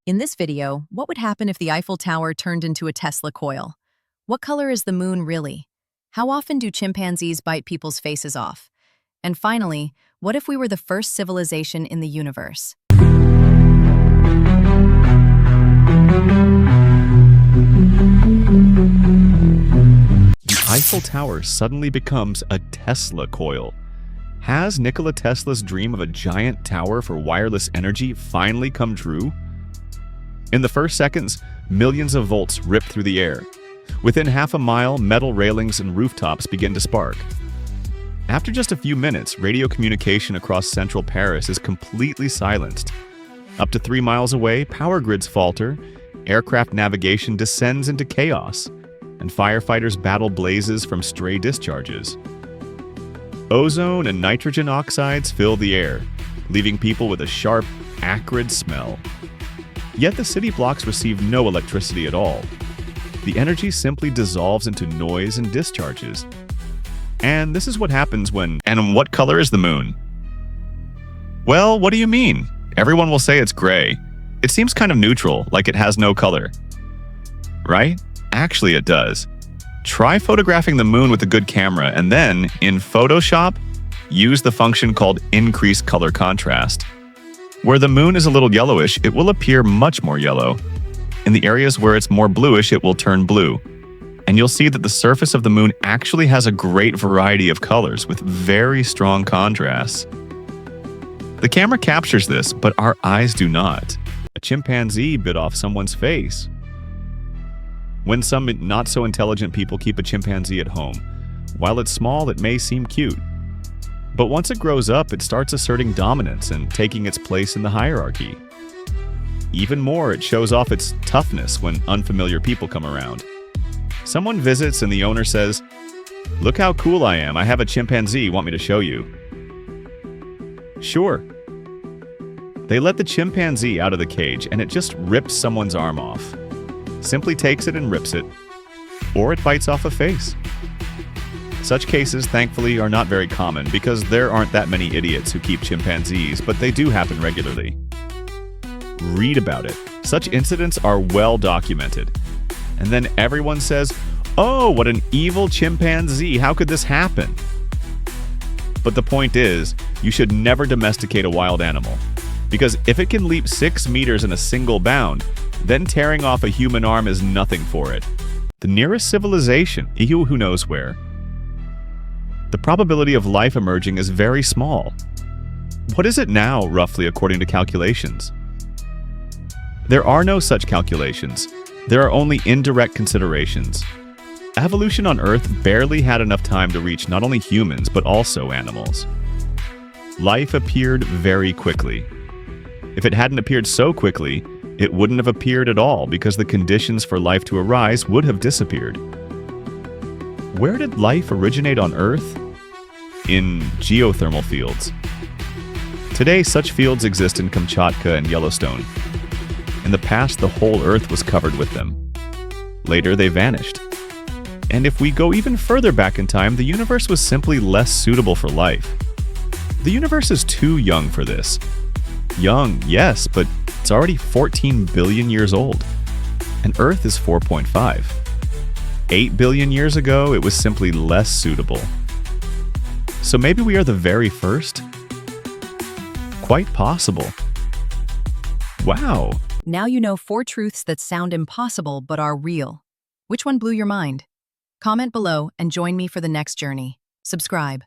In this video, what would happen if the Eiffel Tower turned into a Tesla coil? What color is the moon really? How often do chimpanzees bite people's faces off? And finally, what if we were the first civilization in the universe? The Eiffel Tower suddenly becomes a Tesla coil. Has Nikola Tesla's dream of a giant tower for wireless energy finally come true? In the first seconds, millions of volts rip through the air. Within half a mile, metal railings and rooftops begin to spark. After just a few minutes, radio communication across central Paris is completely silenced. Up to 3 miles away, power grids falter, aircraft navigation descends into chaos, and firefighters battle blazes from stray discharges. Ozone and nitrogen oxides fill the air, leaving people with a sharp, acrid smell. Yet the city blocks receive no electricity at all. The energy simply dissolves into noise and discharges. And this is what happens when... And what color is the moon? Well, what do you mean? Everyone will say it's gray. It seems kind of neutral, like it has no color. Right? Actually, it does. Try photographing the moon with a good camera, and then, in Photoshop, use the function called Increase Color Contrast. Where the moon is a little yellowish, it will appear much more yellow. In the areas where it's more bluish, it will turn blue. And you'll see that the surface of the moon actually has a great variety of colors with very strong contrasts. The camera captures this, but our eyes do not. A chimpanzee bit off someone's face. When some not-so-intelligent people keep a chimpanzee at home, while it's small, it may seem cute. But once it grows up, it starts asserting dominance and taking its place in the hierarchy. Even more, it shows off its toughness when unfamiliar people come around. Someone visits and the owner says, "Look how cool I am, I have a chimpanzee, want me to show you?" Sure. They let the chimpanzee out of the cage and it just rips someone's arm off. Simply takes it and rips it, or it bites off a face. Such cases, thankfully, are not very common because there aren't that many idiots who keep chimpanzees, but they do happen regularly. Read about it. Such incidents are well documented. And then everyone says, "Oh, what an evil chimpanzee, how could this happen?" But the point is, you should never domesticate a wild animal, because if it can leap 6 meters in a single bound, then tearing off a human arm is nothing for it. The nearest civilization, who knows where. The probability of life emerging is very small. What is it now, roughly, according to calculations? There are no such calculations. There are only indirect considerations. Evolution on Earth barely had enough time to reach not only humans, but also animals. Life appeared very quickly. If it hadn't appeared so quickly, it wouldn't have appeared at all because the conditions for life to arise would have disappeared. Where did life originate on Earth? In geothermal fields. Today, such fields exist in Kamchatka and Yellowstone. In the past, the whole Earth was covered with them. Later, they vanished. And if we go even further back in time, the universe was simply less suitable for life. The universe is too young for this. Young, yes, but it's already 14 billion years old, and Earth is 4.5. 8 billion years ago, it was simply less suitable. So maybe we are the very first? Quite possible. Wow! Now you know 4 truths that sound impossible but are real. Which one blew your mind? Comment below and join me for the next journey. Subscribe.